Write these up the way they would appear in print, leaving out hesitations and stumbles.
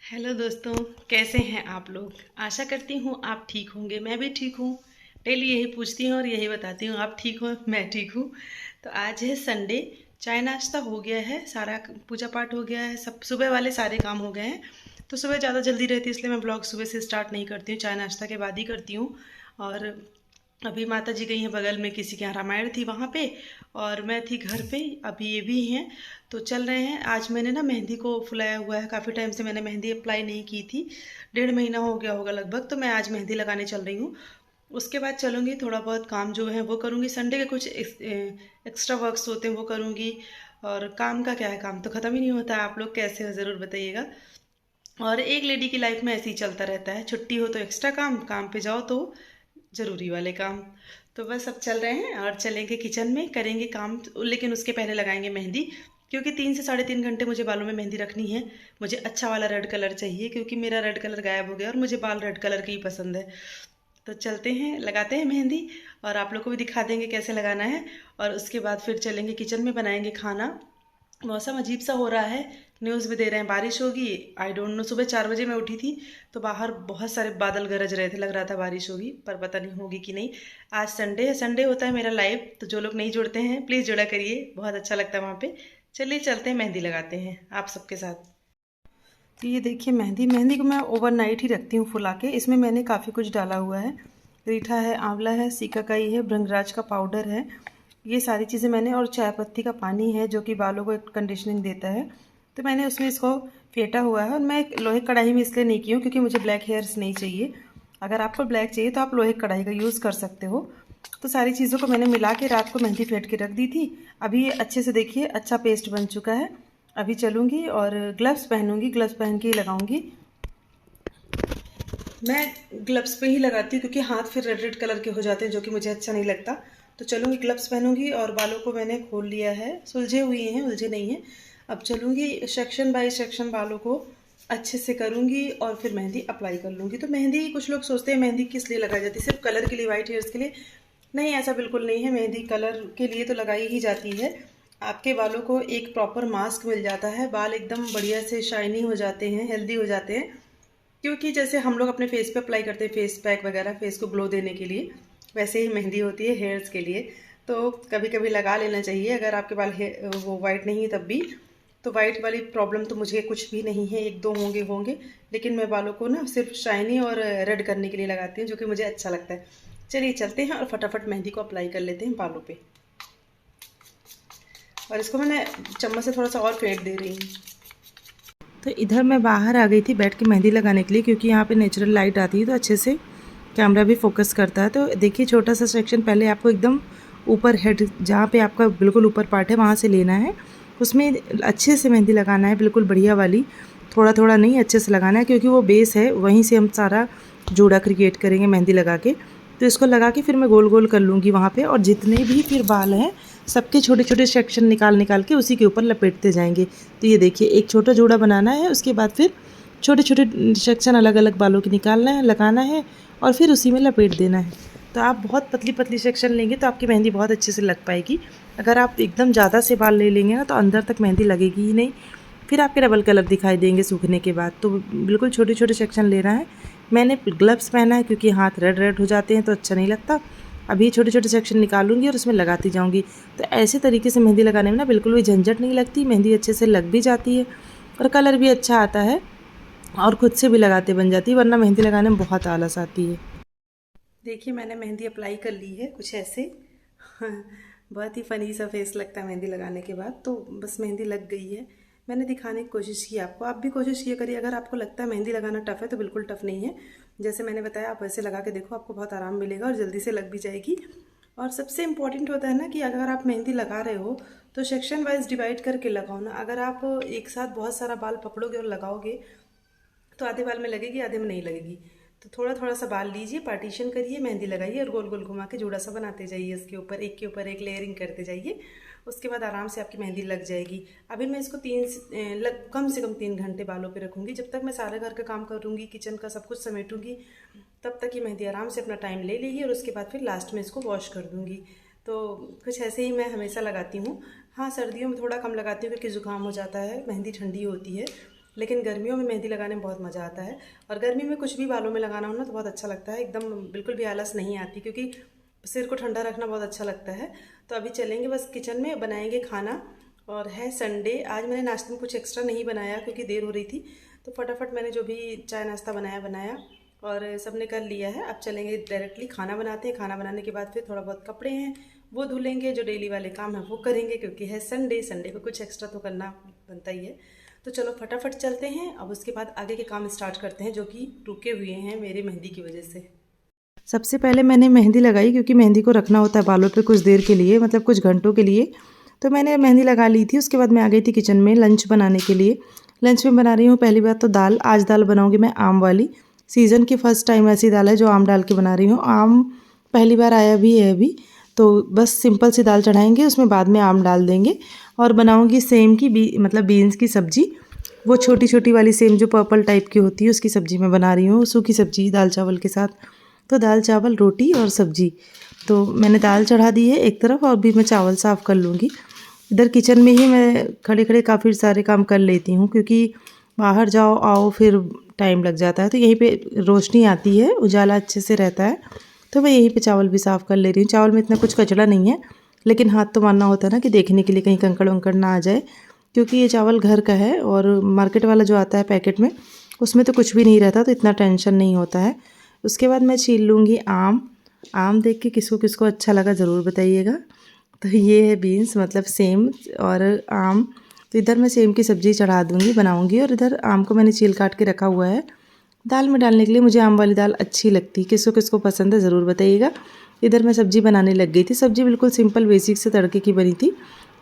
Hello दोस्तों, कैसे हैं आप लोग। आशा करती हूँ आप ठीक होंगे। मैं भी ठीक हूँ। डेली यही पूछती हूँ और यही बताती हूँ, आप ठीक हो, मैं ठीक हूँ। तो आज है संडे। चाय नाश्ता हो गया है, सारा पूजा पाठ हो गया है, सब सुबह वाले सारे काम हो गए हैं। तो सुबह ज़्यादा जल्दी रहती है, इसलिए मैं ब्लॉग सुबह से स्टार्ट नहीं करती हूँ, चाय नाश्ता के बाद ही करती हूँ। और अभी माता जी गई हैं बगल में, किसी के यहाँ रामायण थी वहाँ पे, और मैं थी घर पे। अभी ये भी हैं तो चल रहे हैं। आज मैंने ना मेहंदी को फुलाया हुआ है, काफ़ी टाइम से मैंने मेहंदी अप्लाई नहीं की थी, 1.5 महीना हो गया होगा लगभग। तो मैं आज मेहंदी लगाने चल रही हूँ। उसके बाद चलूँगी, थोड़ा बहुत काम जो है वो करूँगी, संडे के कुछ एक्स्ट्रा वर्क्स होते हैं वो करूँगी। और काम का क्या है, काम तो ख़त्म ही नहीं होता। आप लोग कैसे हो ज़रूर बताइएगा। और एक लेडी की लाइफ में ऐसे ही चलता रहता है, छुट्टी हो तो एक्स्ट्रा काम, काम पे जाओ तो ज़रूरी वाले काम। तो बस अब चल रहे हैं और चलेंगे किचन में, करेंगे काम, लेकिन उसके पहले लगाएंगे मेहंदी। क्योंकि 3 से 3.5 घंटे मुझे बालों में मेहंदी रखनी है। मुझे अच्छा वाला रेड कलर चाहिए, क्योंकि मेरा रेड कलर गायब हो गया और मुझे बाल रेड कलर के ही पसंद है। तो चलते हैं, लगाते हैं मेहंदी, और आप लोग को भी दिखा देंगे कैसे लगाना है। और उसके बाद फिर चलेंगे किचन में, बनाएंगे खाना। मौसम अजीब सा हो रहा है, न्यूज़ में दे रहे हैं बारिश होगी। आई डोंट नो, सुबह 4 बजे मैं उठी थी तो बाहर बहुत सारे बादल गरज रहे थे, लग रहा था बारिश होगी, पर पता नहीं होगी कि नहीं। आज संडे है, संडे होता है मेरा लाइव, तो जो लोग नहीं जुड़ते हैं प्लीज़ जुड़ा करिए, बहुत अच्छा लगता है वहाँ पे। चलिए चलते हैं, मेहंदी लगाते हैं आप सबके साथ। तो ये देखिए, मेहंदी मेहंदी को मैं ओवरनाइट ही रखती हूँ फुला के। इसमें मैंने काफ़ी कुछ डाला हुआ है, रीठा है, आंवला है, सीकाकाई है, भृंगराज का पाउडर है, ये सारी चीज़ें मैंने, और चाय पत्ती का पानी है जो कि बालों को एक कंडीशनिंग देता है। तो मैंने उसमें इसको फेंटा हुआ है। और मैं एक लोहे की कढ़ाई में इसलिए नहीं की हूँ क्योंकि मुझे ब्लैक हेयर्स नहीं चाहिए। अगर आपको ब्लैक चाहिए तो आप लोहे की कढ़ाई का यूज़ कर सकते हो। तो सारी चीज़ों को मैंने मिला के रात को मेहंदी फेंट के रख दी थी। अभी ये अच्छे से देखिए अच्छा पेस्ट बन चुका है। अभी चलूँगी और ग्लव्स पहनूंगी, ग्लव्स पहन के ही लगाऊंगी। मैं ग्लव्स पे ही लगाती हूँ क्योंकि हाथ फिर रेड रेड कलर के हो जाते हैं, जो कि मुझे अच्छा नहीं लगता। तो चलूँगी, ग्लव्स पहनूंगी, और बालों को मैंने खोल लिया है, सुलझे हुए हैं, उलझे नहीं हैं। अब चलूँगी सेक्शन बाय सेक्शन, बालों को अच्छे से करूँगी और फिर मेहंदी अप्लाई कर लूँगी। तो मेहंदी, कुछ लोग सोचते हैं मेहंदी किस लिए लगाई जाती है, सिर्फ कलर के लिए, वाइट हेयर्स के लिए। नहीं, ऐसा बिल्कुल नहीं है। मेहंदी कलर के लिए तो लगाई ही जाती है। आपके बालों को एक प्रॉपर मास्क मिल जाता है, बाल एकदम बढ़िया से शाइनी हो जाते हैं, हेल्दी हो जाते हैं। क्योंकि जैसे हम लोग अपने फेस पे अप्लाई करते हैं फेस पैक वगैरह, फेस को ग्लो देने के लिए, वैसे ही मेहंदी होती है हेयर्स के लिए। तो कभी कभी लगा लेना चाहिए, अगर आपके बाल वो वाइट नहीं है तब भी। तो वाइट वाली प्रॉब्लम तो मुझे कुछ भी नहीं है, एक दो होंगे होंगे, लेकिन मैं बालों को ना सिर्फ शाइनी और रेड करने के लिए लगाती हूँ, जो कि मुझे अच्छा लगता है। चलिए चलते हैं और फटाफट मेहंदी को अप्लाई कर लेते हैं बालों पे। और इसको मैंने चम्मच से थोड़ा सा और फेंट दे रही हूँ। तो इधर मैं बाहर आ गई थी बैठ के मेहंदी लगाने के लिए, क्योंकि यहाँ पे नेचुरल लाइट आती है तो अच्छे से कैमरा भी फोकस करता है। तो देखिए, छोटा सा सेक्शन पहले आपको एकदम ऊपर हेड, जहाँ पे आपका बिल्कुल ऊपर पार्ट है, वहाँ से लेना है। उसमें अच्छे से मेहंदी लगाना है, बिल्कुल बढ़िया वाली, थोड़ा थोड़ा नहीं, अच्छे से लगाना है, क्योंकि वो बेस है, वहीं से हम सारा जोड़ा क्रिएट करेंगे मेहंदी लगा के। तो इसको लगा के फिर मैं गोल गोल कर लूँगी वहाँ पे, और जितने भी फिर बाल हैं सबके छोटे छोटे सेक्शन निकाल निकाल के उसी के ऊपर लपेटते जाएंगे। तो ये देखिए, एक छोटा जोड़ा बनाना है, उसके बाद फिर छोटे छोटे सेक्शन अलग अलग बालों के निकालना है, लगाना है, और फिर उसी में लपेट देना है। तो आप बहुत पतली पतली सेक्शन लेंगे तो आपकी मेहंदी बहुत अच्छे से लग पाएगी। अगर आप एकदम ज़्यादा से बाल ले लेंगे ना तो अंदर तक मेहंदी लगेगी ही नहीं, फिर आपके डबल कलर दिखाई देंगे सूखने के बाद। तो बिल्कुल छोटे छोटे सेक्शन लेना है। मैंने ग्लव्स पहना है क्योंकि हाथ रेड रेड हो जाते हैं तो अच्छा नहीं लगता। अभी छोटे छोटे सेक्शन निकालूंगी और उसमें लगाती जाऊंगी। तो ऐसे तरीके से मेहंदी लगाने में ना बिल्कुल भी झंझट नहीं लगती, मेहंदी अच्छे से लग भी जाती है और कलर भी अच्छा आता है, और खुद से भी लगाते बन जाती है, वरना मेहंदी लगाने में बहुत आलस आती है। देखिए, मैंने मेहंदी अप्लाई कर ली है कुछ ऐसे। बहुत ही फनी सा फेस लगता है मेहंदी लगाने के बाद। तो बस मेहंदी लग गई है, मैंने दिखाने की कोशिश की आपको। आप भी कोशिश ये करिए, अगर आपको लगता है मेहंदी लगाना टफ है तो बिल्कुल टफ नहीं है। जैसे मैंने बताया, आप वैसे लगा के देखो, आपको बहुत आराम मिलेगा और जल्दी से लग भी जाएगी। और सबसे इम्पॉर्टेंट होता है ना कि अगर आप मेहंदी लगा रहे हो तो सेक्शन वाइज डिवाइड करके लगाओ ना। अगर आप एक साथ बहुत सारा बाल पकड़ोगे और लगाओगे तो आधे बाल में लगेगी, आधे में नहीं लगेगी। तो थोड़ा थोड़ा सा बाल लीजिए, पार्टीशन करिए, मेहंदी लगाइए और गोल गोल घुमा के जोड़ा सा बनाते जाइए, उसके ऊपर एक लेयरिंग करते जाइए। उसके बाद आराम से आपकी मेहंदी लग जाएगी। अभी मैं इसको कम से कम 3 घंटे बालों पे रखूँगी, जब तक मैं सारे घर का काम करूँगी, किचन का सब कुछ समेटूँगी, तब तक ये मेहंदी आराम से अपना टाइम ले लेगी। और उसके बाद फिर लास्ट में इसको वॉश कर दूँगी। तो कुछ ऐसे ही मैं हमेशा लगाती हूँ। हाँ, सर्दियों में थोड़ा कम लगाती हूँ क्योंकि ज़ुकाम हो जाता है, मेहंदी ठंडी होती है। लेकिन गर्मियों में मेहंदी लगाने में बहुत मज़ा आता है। और गर्मी में कुछ भी बालों में लगाना हो ना तो बहुत अच्छा लगता है, एकदम बिल्कुल भी आलस नहीं आती, क्योंकि सिर को ठंडा रखना बहुत अच्छा लगता है। तो अभी चलेंगे बस किचन में, बनाएंगे खाना। और है संडे, आज मैंने नाश्ते में कुछ एक्स्ट्रा नहीं बनाया क्योंकि देर हो रही थी, तो फटाफट मैंने जो भी चाय नाश्ता बनाया और सब ने कर लिया है। अब चलेंगे डायरेक्टली खाना बनाते हैं। खाना बनाने के बाद फिर थोड़ा बहुत कपड़े हैं वो धुलेंगे, जो डेली वाले काम हैं वो करेंगे, क्योंकि है संडे को कुछ एक्स्ट्रा तो करना बनता ही है। तो चलो फटाफट चलते हैं। अब उसके बाद आगे के काम स्टार्ट करते हैं, जो कि रुके हुए हैं मेरी मेहंदी की वजह से। सबसे पहले मैंने मेहंदी लगाई, क्योंकि मेहंदी को रखना होता है बालों पे कुछ देर के लिए, मतलब कुछ घंटों के लिए। तो मैंने मेहंदी लगा ली थी। उसके बाद मैं आ गई थी किचन में लंच बनाने के लिए। लंच में बना रही हूँ पहली बात तो दाल। आज दाल बनाऊँगी मैं आम वाली। सीज़न की फ़र्स्ट टाइम ऐसी दाल है जो आम डाल के बना रही हूँ। आम पहली बार आया भी है अभी, तो बस सिंपल सी दाल चढ़ाएँगे, उसमें बाद में आम डाल देंगे। और बनाऊँगी सेम की मतलब बीन्स की सब्ज़ी, वो छोटी छोटी वाली सेम जो पर्पल टाइप की होती है उसकी सब्ज़ी मैं बना रही हूँ, सूखी सब्ज़ी दाल चावल के साथ। तो दाल चावल रोटी और सब्ज़ी। तो मैंने दाल चढ़ा दी है एक तरफ, और भी मैं चावल साफ़ कर लूँगी। इधर किचन में ही मैं खड़े खड़े काफ़ी सारे काम कर लेती हूँ, क्योंकि बाहर जाओ आओ फिर टाइम लग जाता है। तो यहीं पे रोशनी आती है, उजाला अच्छे से रहता है, तो मैं यहीं पे चावल भी साफ़ कर ले रही हूँ। चावल में इतना कुछ कचरा नहीं है, लेकिन हाथ तो मारना होता है ना, कि देखने के लिए कहीं कंकड़ वंकड़ ना आ जाए, क्योंकि ये चावल घर का है। और मार्केट वाला जो आता है पैकेट में, उसमें तो कुछ भी नहीं रहता, तो इतना टेंशन नहीं होता है। उसके बाद मैं छील लूँगी आम। आम देख के किसको किसको अच्छा लगा ज़रूर बताइएगा। तो ये है बीन्स मतलब सेम और आम। तो इधर मैं सेम की सब्ज़ी चढ़ा दूँगी, बनाऊँगी। और इधर आम को मैंने छील काट के रखा हुआ है दाल में डालने के लिए। मुझे आम वाली दाल अच्छी लगती है, किसको किसको पसंद है ज़रूर बताइएगा। इधर मैं सब्ज़ी बनाने लग गई थी। सब्ज़ी बिल्कुल सिंपल बेसिक से तड़के की बनी थी,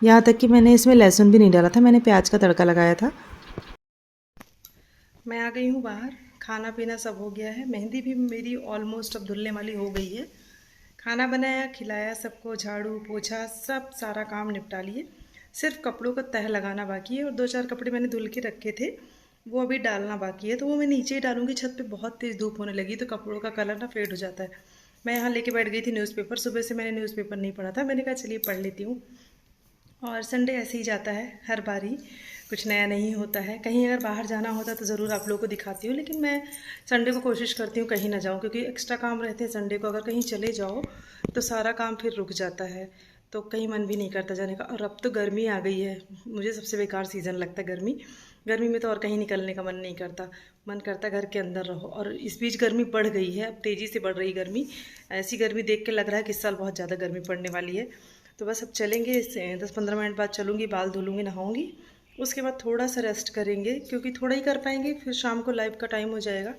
यहाँ तक कि मैंने इसमें लहसुन भी नहीं डाला था, मैंने प्याज का तड़का लगाया था। मैं आ गई हूँ बाहर, खाना पीना सब हो गया है। मेहंदी भी मेरी ऑलमोस्ट अब धुलने वाली हो गई है। खाना बनाया, खिलाया सबको, झाड़ू पोछा सब सारा काम निपटा लिए। सिर्फ कपड़ों का तह लगाना बाकी है, और 2-4 कपड़े मैंने धुल के रखे थे वो अभी डालना बाकी है। तो वो मैं नीचे ही डालूंगी, छत पे बहुत तेज़ धूप होने लगी तो कपड़ों का कलर ना फेड हो जाता है। मैं यहाँ लेके बैठ गई थी न्यूज़पेपर, सुबह से मैंने न्यूज़पेपर नहीं पढ़ा था, मैंने कहा चलिए पढ़ लेती हूँ। और संडे ऐसे ही जाता है, हर बार ही कुछ नया नहीं होता है। कहीं अगर बाहर जाना होता तो ज़रूर आप लोगों को दिखाती हूँ, लेकिन मैं संडे को कोशिश करती हूँ कहीं ना जाऊँ, क्योंकि एक्स्ट्रा काम रहते हैं संडे को। अगर कहीं चले जाओ तो सारा काम फिर रुक जाता है, तो कहीं मन भी नहीं करता जाने का। और अब तो गर्मी आ गई है, मुझे सबसे बेकार सीज़न लगता है गर्मी। गर्मी में तो और कहीं निकलने का मन नहीं करता, मन करता घर के अंदर रहो। और इस बीच गर्मी बढ़ गई है, अब तेज़ी से बढ़ रही गर्मी। ऐसी गर्मी देख के लग रहा है कि इस साल बहुत ज़्यादा गर्मी पड़ने वाली है। तो बस अब चलेंगे, 10-15 मिनट बाद चलूँगी, बाल धुलूँगी, नहाऊँगी। उसके बाद थोड़ा सा रेस्ट करेंगे, क्योंकि थोड़ा ही कर पाएंगे, फिर शाम को लाइव का टाइम हो जाएगा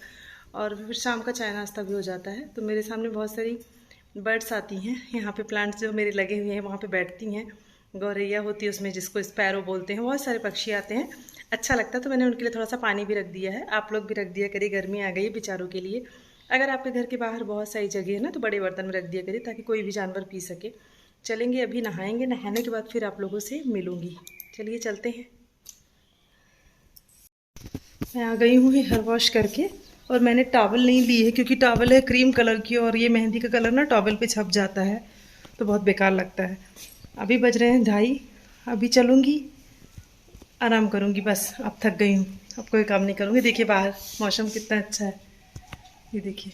और फिर शाम का चाय नाश्ता भी हो जाता है। तो मेरे सामने बहुत सारी बर्ड्स आती हैं, यहाँ पे प्लांट्स जो मेरे लगे हुए हैं वहाँ पे बैठती हैं। गौरैया होती है उसमें, जिसको स्पैरो बोलते हैं। बहुत सारे पक्षी आते हैं, अच्छा लगता है। तो मैंने उनके लिए थोड़ा सा पानी भी रख दिया है। आप लोग भी रख दिया करिए, गर्मी आ गई है बेचारों के लिए। अगर आपके घर के बाहर बहुत सारी जगह है ना, तो बड़े बर्तन में रख दिया करिए, ताकि कोई भी जानवर पी सके। चलेंगे अभी, नहाएंगे, नहाने के बाद फिर आप लोगों से मिलूँगी। चलिए चलते हैं। मैं आ गई हूँ हेयर वॉश करके, और मैंने टॉवल नहीं ली है, क्योंकि टॉवल है क्रीम कलर की और ये मेहंदी का कलर ना टॉवल पे छप जाता है, तो बहुत बेकार लगता है। अभी बज रहे हैं 2:30, अभी चलूँगी, आराम करूँगी बस। अब थक गई हूँ, अब कोई काम नहीं करूँगी। देखिए बाहर मौसम कितना अच्छा है, ये देखिए।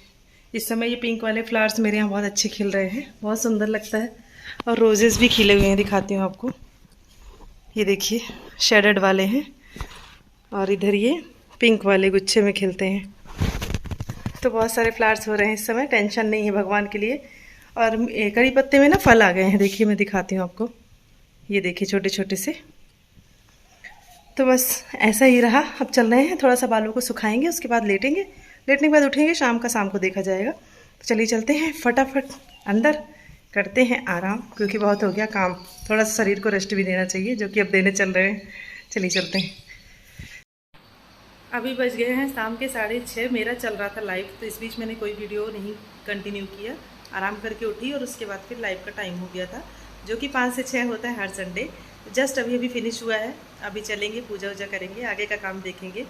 इस समय ये पिंक वाले फ्लावर्स मेरे यहाँ बहुत अच्छे खिल रहे हैं, बहुत सुंदर लगता है। और रोजेज़ भी खिले हुए हैं, दिखाती हूँ आपको। ये देखिए शेडेड वाले हैं, और इधर ये पिंक वाले गुच्छे में खिलते हैं। तो बहुत सारे फ्लावर्स हो रहे हैं इस समय, टेंशन नहीं है भगवान के लिए। और कड़ी पत्ते में ना फल आ गए हैं, देखिए मैं दिखाती हूँ आपको। ये देखिए छोटे छोटे से। तो बस ऐसा ही रहा। अब चल रहे हैं, थोड़ा सा बालों को सुखाएंगे, उसके बाद लेटेंगे। लेटने के बाद उठेंगे, शाम को देखा जाएगा। तो चलिए चलते हैं फटाफट अंदर, करते हैं आराम, क्योंकि बहुत हो गया काम। थोड़ा सा शरीर को रेस्ट भी देना चाहिए, जो कि अब देने चल रहे हैं। चलिए चलते हैं। अभी बज गए हैं शाम के 6:30। मेरा चल रहा था लाइव, तो इस बीच मैंने कोई वीडियो नहीं कंटिन्यू किया। आराम करके उठी और उसके बाद फिर लाइव का टाइम हो गया था, जो कि 5 से 6 होता है हर संडे। जस्ट अभी फिनिश हुआ है। अभी चलेंगे, पूजा वूजा करेंगे, आगे का काम देखेंगे।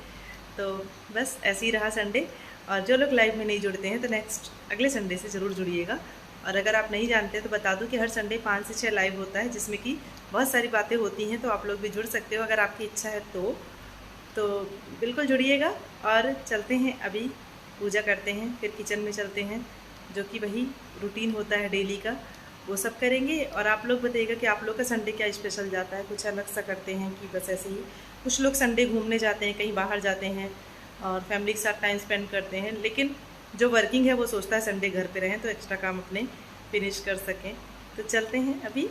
तो बस ऐसे ही रहा संडे। और जो लोग लाइव में नहीं जुड़ते हैं तो नेक्स्ट अगले संडे से ज़रूर जुड़िएगा। और अगर आप नहीं जानते तो बता दूं कि हर संडे 5 से 6 लाइव होता है, जिसमें कि बहुत सारी बातें होती हैं। तो आप लोग भी जुड़ सकते हो अगर आपकी इच्छा है तो। तो बिल्कुल जुड़िएगा। और चलते हैं अभी पूजा करते हैं, फिर किचन में चलते हैं, जो कि वही रूटीन होता है डेली का, वो सब करेंगे। और आप लोग बताइएगा कि आप लोग का संडे क्या स्पेशल जाता है, कुछ अलग सा करते हैं कि बस ऐसे ही। कुछ लोग संडे घूमने जाते हैं, कहीं बाहर जाते हैं और फैमिली के साथ टाइम स्पेंड करते हैं, लेकिन जो वर्किंग है वो सोचता है संडे घर पे रहें तो एक्स्ट्रा काम अपने फिनिश कर सकें। तो चलते हैं अभी।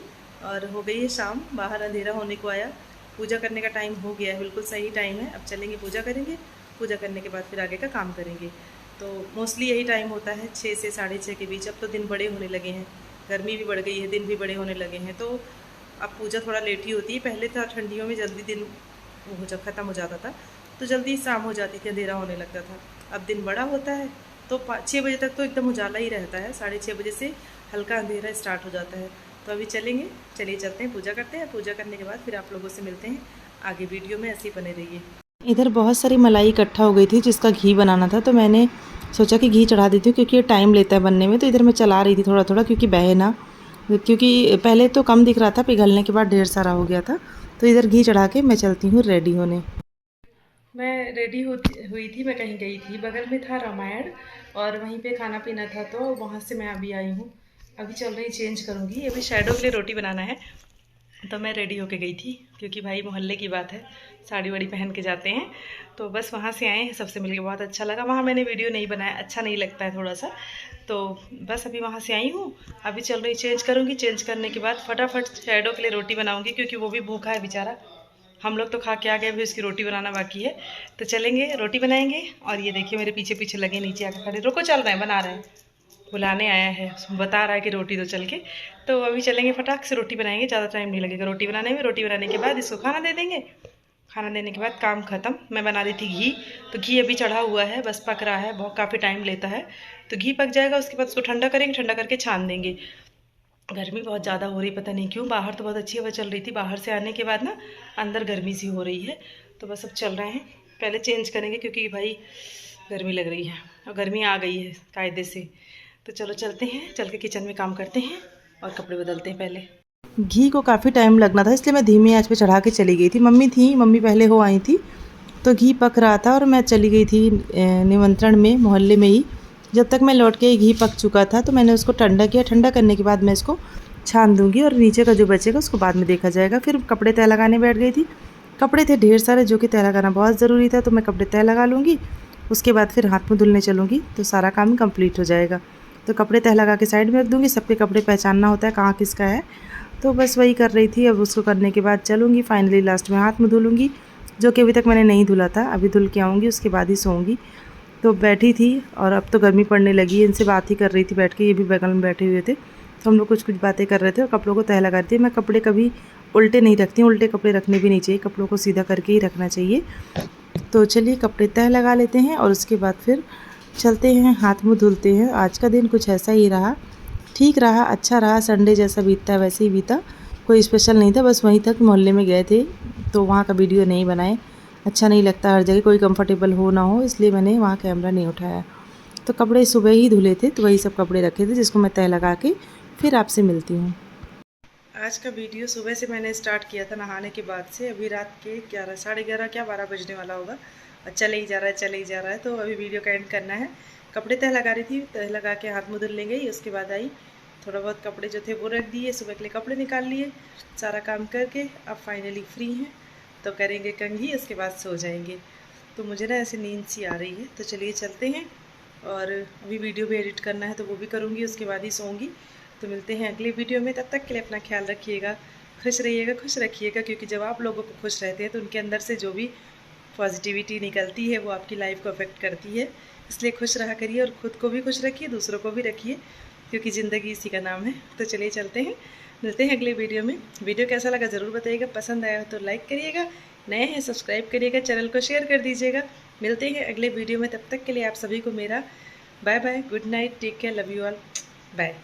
और हो गई है शाम, बाहर अंधेरा होने को आया, पूजा करने का टाइम हो गया है, बिल्कुल सही टाइम है। अब चलेंगे पूजा करेंगे, पूजा करने के बाद फिर आगे का काम करेंगे। तो मोस्टली यही टाइम होता है 6 से 6:30 के बीच। अब तो दिन बड़े होने लगे हैं, गर्मी भी बढ़ गई है, दिन भी बड़े होने लगे हैं, तो अब पूजा थोड़ा लेट ही होती है। पहले था ठंडियों में जल्दी दिन ख़त्म हो जाता था, तो जल्दी शाम हो जाती थी, अंधेरा होने लगता था। अब दिन बड़ा होता है तो 6 बजे तक तो एकदम उजाला ही रहता है, 6:30 बजे से हल्का अंधेरा स्टार्ट हो जाता है। तो अभी चलेंगे, चलिए चलते हैं, पूजा करते हैं। पूजा करने के बाद फिर आप लोगों से मिलते हैं आगे, वीडियो में ऐसे ही बने रहिए। इधर बहुत सारी मलाई इकट्ठा हो गई थी जिसका घी बनाना था, तो मैंने सोचा कि घी चढ़ा देती हूँ क्योंकि ये टाइम लेता है बनने में। तो इधर मैं चला रही थी थोड़ा थोड़ा, क्योंकि बहे ना, क्योंकि पहले तो कम दिख रहा था, पिघलने के बाद ढेर सारा हो गया था। तो इधर घी चढ़ा के मैं चलती हूँ रेडी होने। मैं रेडी हुई थी, मैं कहीं गई थी, बगल में था रामायण और वहीं पे खाना पीना था, तो वहाँ से मैं अभी आई हूँ। अभी चल रही चेंज करूँगी, अभी शैडो के लिए रोटी बनाना है, तो मैं रेडी होके गई थी क्योंकि भाई मोहल्ले की बात है, साड़ी वाड़ी पहन के जाते हैं। तो बस वहाँ से आए हैं, सबसे मिलके बहुत अच्छा लगा। वहाँ मैंने वीडियो नहीं बनाया, अच्छा नहीं लगता है थोड़ा सा, तो बस अभी वहाँ से आई हूँ। अभी चल रही चेंज करूँगी, चेंज करने के बाद फटाफट शैडो के लिए रोटी बनाऊँगी, क्योंकि वो भी भूखा है बेचारा। हम लोग तो खा के आ गए, अभी उसकी रोटी बनाना बाकी है। तो चलेंगे, रोटी बनाएंगे। और ये देखिए मेरे पीछे पीछे लगे, नीचे आके खड़े, रुको चल रहे हैं, बना रहे हैं, बुलाने आया है, बता रहा है कि रोटी दो चल के। तो अभी चलेंगे, फटाक से रोटी बनाएंगे, ज़्यादा टाइम नहीं लगेगा रोटी बनाने में। रोटी बनाने के बाद इसको खाना दे देंगे, खाना देने के बाद काम ख़त्म। मैं बना दी थी घी, तो घी अभी चढ़ा हुआ है, बस पक रहा है, बहुत काफ़ी टाइम लेता है। तो घी पक जाएगा, उसके बाद उसको ठंडा करेंगे, ठंडा करके छान देंगे। गर्मी बहुत ज़्यादा हो रही, पता नहीं क्यों। बाहर तो बहुत अच्छी हवा चल रही थी, बाहर से आने के बाद ना अंदर गर्मी सी हो रही है। तो बस अब चल रहे हैं, पहले चेंज करेंगे क्योंकि भाई गर्मी लग रही है और गर्मी आ गई है कायदे से। तो चलो चलते हैं, चल के किचन में काम करते हैं और कपड़े बदलते हैं। पहले घी को काफ़ी टाइम लगना था, इसलिए मैं धीमी आंच पे चढ़ा के चली गई थी। मम्मी पहले हो आई थी, तो घी पक रहा था और मैं चली गई थी निमंत्रण में, मोहल्ले में ही। जब तक मैं लौट के घी पक चुका था, तो मैंने उसको ठंडा किया। ठंडा करने के बाद मैं इसको छान दूंगी और नीचे का जो बचेगा उसको बाद में देखा जाएगा। फिर कपड़े तय लगाने बैठ गई थी। कपड़े थे ढेर सारे, जो कि तय लगाना बहुत ज़रूरी था, तो मैं कपड़े तय लगा लूँगी। उसके बाद फिर हाथ मुँह धुलने चलूँगी, तो सारा काम कंप्लीट हो जाएगा। तो कपड़े तह लगा के साइड में रख दूँगी, सबके कपड़े पहचानना होता है कहाँ किसका है, तो बस वही कर रही थी। अब उसको करने के बाद चलूँगी, फाइनली लास्ट में हाथ मुँह धुलूँगी, जो कि अभी तक मैंने नहीं धुला था, अभी धुल के आऊँगी, उसके बाद ही सोऊंगी। तो बैठी थी और अब तो गर्मी पड़ने लगी है, इनसे बात ही कर रही थी बैठ के, ये भी बगल में बैठे हुए थे, तो हम लोग कुछ बातें कर रहे थे और कपड़ों को तह लगा दी। मैं कपड़े कभी उल्टे नहीं रखती, उल्टे कपड़े रखने भी नहीं चाहिए, कपड़ों को सीधा करके ही रखना चाहिए। तो चलिए कपड़े तह लगा लेते हैं और उसके बाद फिर चलते हैं, हाथ मुँह धुलते हैं। आज का दिन कुछ ऐसा ही रहा, ठीक रहा, अच्छा रहा। संडे जैसा बीतता है वैसे ही बीता, कोई स्पेशल नहीं था, बस वहीं तक मोहल्ले में गए थे, तो वहाँ का वीडियो नहीं बनाए। अच्छा नहीं लगता हर जगह कोई कंफर्टेबल हो ना हो, इसलिए मैंने वहाँ कैमरा नहीं उठाया। तो कपड़े सुबह ही धुले थे, तो वही सब कपड़े रखे थे जिसको मैं तह लगा के फिर आपसे मिलती हूँ। आज का वीडियो सुबह से मैंने स्टार्ट किया था नहाने के बाद से, अभी रात के 11 साढ़े 11 क्या 12 बजने वाला होगा, और चले ही जा रहा है। तो अभी वीडियो का एंड करना है। कपड़े तह लगा रही थी, तह लगा के हाथ मुँह धुल ले गई, उसके बाद आई, थोड़ा बहुत कपड़े जो थे वो रख दिए, सुबह के लिए कपड़े निकाल लिए, सारा काम करके अब फाइनली फ्री हैं। तो करेंगे कंघी, उसके बाद सो जाएंगे। तो मुझे ना ऐसे नींद सी आ रही है, तो चलिए चलते हैं। और अभी वीडियो भी एडिट करना है, तो वो भी करूँगी, उसके बाद ही सोऊंगी। तो मिलते हैं अगले वीडियो में, तब तक के लिए अपना ख्याल रखिएगा, खुश रहिएगा, खुश रखिएगा, क्योंकि जब आप लोगों को खुश रहते हैं तो उनके अंदर से जो भी पॉजिटिविटी निकलती है वो आपकी लाइफ को अफेक्ट करती है। इसलिए खुश रहा करिए और ख़ुद को भी खुश रखिए, दूसरों को भी रखिए, क्योंकि ज़िंदगी इसी का नाम है। तो चलिए चलते हैं, मिलते हैं अगले वीडियो में। वीडियो कैसा लगा ज़रूर बताइएगा, पसंद आया तो लाइक करिएगा, नए हैं सब्सक्राइब करिएगा, चैनल को शेयर कर दीजिएगा। मिलते हैं अगले वीडियो में, तब तक के लिए आप सभी को मेरा bye bye, good night, take care, love you all, bye.